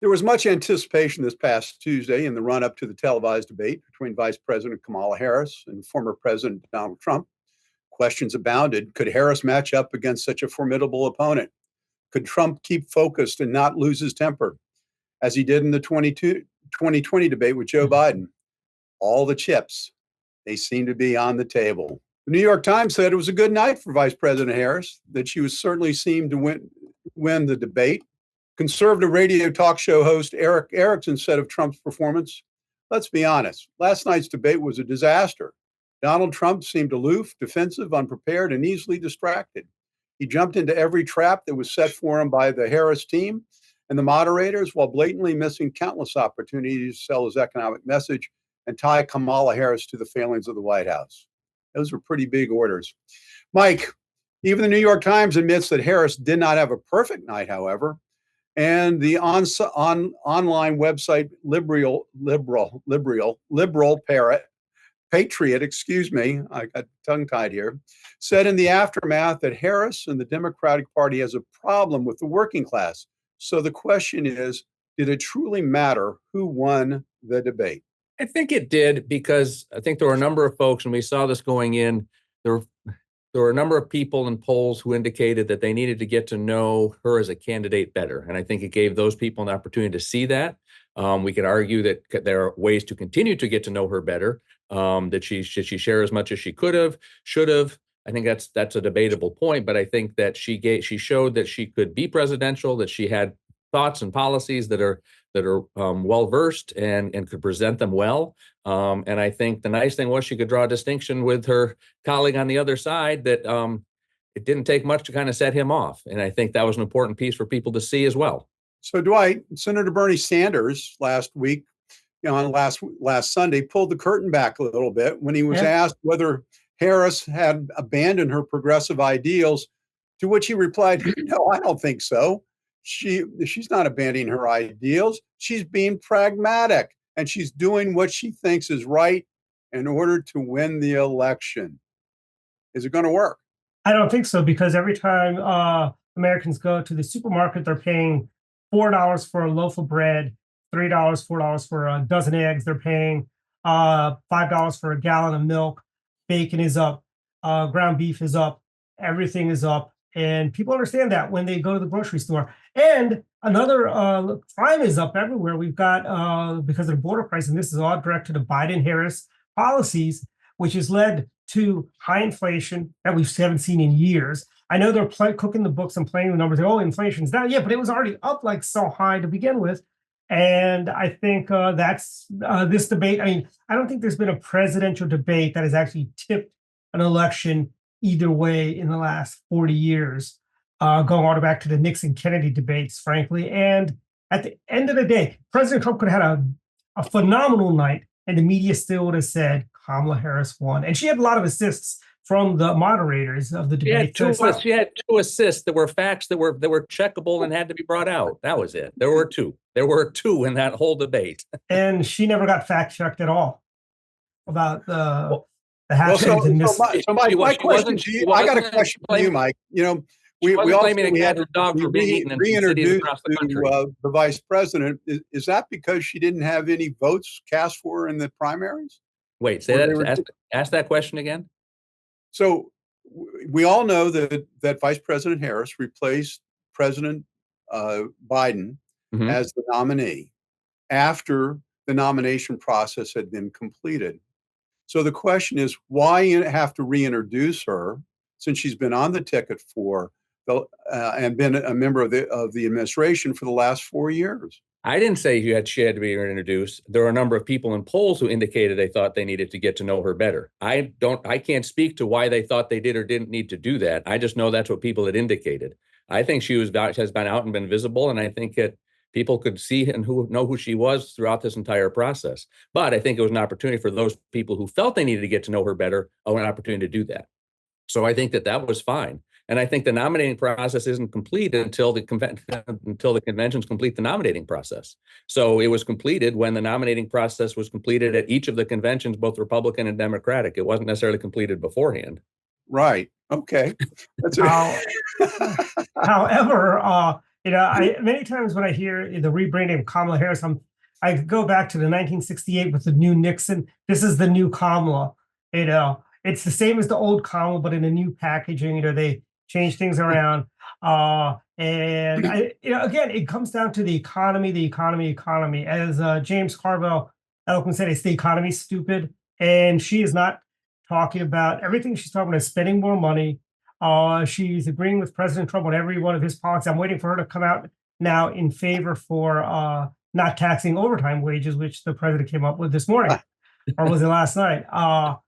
There was much anticipation this past Tuesday in the run-up to the televised debate between Vice President Kamala Harris and former President Donald Trump. Questions abounded. Could Harris match up against such a formidable opponent? Could Trump keep focused and not lose his temper, as he did in the 2020 debate with Joe Biden? All the chips, they seem to be on the table. The New York Times said it was a good night for Vice President Harris, that she was certainly seemed to win the debate. Conservative radio talk show host Eric Erickson said of Trump's performance, let's be honest, last night's debate was a disaster. Donald Trump seemed aloof, defensive, unprepared, and easily distracted. He jumped into every trap that was set for him by the Harris team and the moderators, while blatantly missing countless opportunities to sell his economic message and tie Kamala Harris to the failings of the White House. Those were pretty big orders. Mike, even the New York Times admits that Harris did not have a perfect night, however. And the online website Liberal Patriot, I got tongue-tied here, said in the aftermath that Harris and the Democratic Party has a problem with the working class. So the question is, did it truly matter who won the debate? I think it did, because I think there were a number of folks, and we saw this going in, there were a number of people in polls who indicated that they needed to get to know her as a candidate better. And I think it gave those people an opportunity to see that. We could argue that there are ways to continue to get to know her better, that should she share as much as she could have, should have. I think that's a debatable point, but I think that she showed that she could be presidential, that she had thoughts and policies that are well versed and could present them well. And I think the nice thing was she could draw a distinction with her colleague on the other side, that it didn't take much to kind of set him off. And I think that was an important piece for people to see as well. So Dwight, Senator Bernie Sanders last week, on last Sunday, pulled the curtain back a little bit when he was asked whether Harris had abandoned her progressive ideals, to which he replied, no, I don't think so. She's not abandoning her ideals. She's being pragmatic, and she's doing what she thinks is right in order to win the election. Is it going to work? I don't think so, because every time Americans go to the supermarket, they're paying $4 for a loaf of bread, $3, $4 for a dozen eggs. They're paying $5 for a gallon of milk. Bacon is up, ground beef is up, everything is up. And people understand that when they go to the grocery store. And another crime is up everywhere. We've got, because of the border crisis, and this is all direct to the Biden-Harris policies, which has led to high inflation that we haven't seen in years. I know they're cooking the books and playing the numbers. Oh, inflation's down. Yeah, but it was already up like so high to begin with. And I think that's this debate. I mean, I don't think there's been a presidential debate that has actually tipped an election either way in the last 40 years, going all the way back to the Nixon-Kennedy debates, frankly. And at the end of the day, President Trump could have had a phenomenal night, and the media still would have said Kamala Harris won. And she had a lot of assists from the moderators of the debate. She had two assists that were facts that were checkable and had to be brought out. That was it. There were two. There were two in that whole debate. And she never got fact-checked at all about the hashtags and miss. So my question to you, I got a question for you, Mike. You know, we also had to reintroduce the vice president. Is that because she didn't have any votes cast for her in the primaries? Wait, say that. Ask that question again. So we all know that Vice President Harris replaced President Biden as the nominee after the nomination process had been completed. So the question is, why have to reintroduce her, since she's been on the ticket and been a member of the administration for the last 4 years? I didn't say she had to be reintroduced. There were a number of people in polls who indicated they thought they needed to get to know her better. I can't speak to why they thought they did or didn't need to do that. I just know that's what people had indicated. I think she has been out and been visible, and I think that people could see and know who she was throughout this entire process. But I think it was an opportunity for those people who felt they needed to get to know her better, an opportunity to do that. So I think that was fine. And I think the nominating process isn't complete until the conventions complete the nominating process. So it was completed when the nominating process was completed at each of the conventions, both Republican and Democratic. It wasn't necessarily completed beforehand. Right. Okay. That's However, Many times when I hear the rebranding of Kamala Harris, I go back to the 1968 with the new Nixon. This is the new Kamala. It's the same as the old Kamala, but in a new packaging. They change things around. Again, it comes down to the economy, the economy. As James Carville eloquently said, it's the economy, stupid. And she is not talking about everything. She's talking about spending more money. She's agreeing with President Trump on every one of his policies. I'm waiting for her to come out now in favor for not taxing overtime wages, which the president came up with this morning, or was it last night? Well,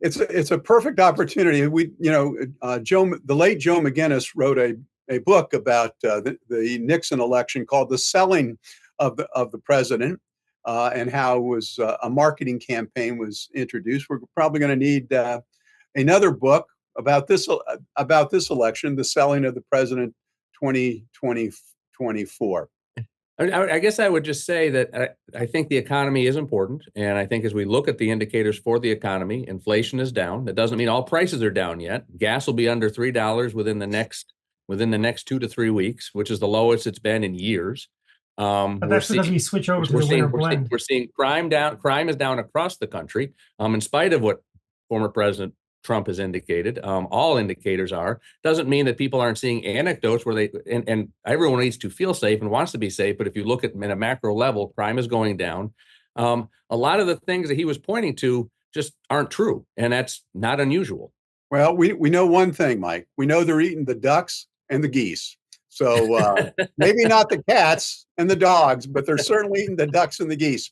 it's a perfect opportunity. The late Joe McGinnis wrote a book about the Nixon election called "The Selling of the President," and how it was a marketing campaign was introduced. We're probably going to need another book about this election, "The Selling of the President 2024." I guess I would just say that I think the economy is important. And I think as we look at the indicators for the economy, inflation is down. That doesn't mean all prices are down yet. Gas will be under $3 within the next 2 to 3 weeks, which is the lowest it's been in years. But that's because we switch over to the winter blend. We're seeing crime down. Crime is down across the country, in spite of what former President Trump has indicated. All indicators are. Doesn't mean that people aren't seeing anecdotes where and everyone needs to feel safe and wants to be safe. But if you look at a macro level, crime is going down. A lot of the things that he was pointing to just aren't true, and that's not unusual. Well, we know one thing, Mike. We know they're eating the ducks and the geese. So maybe not the cats and the dogs, but they're certainly eating the ducks and the geese.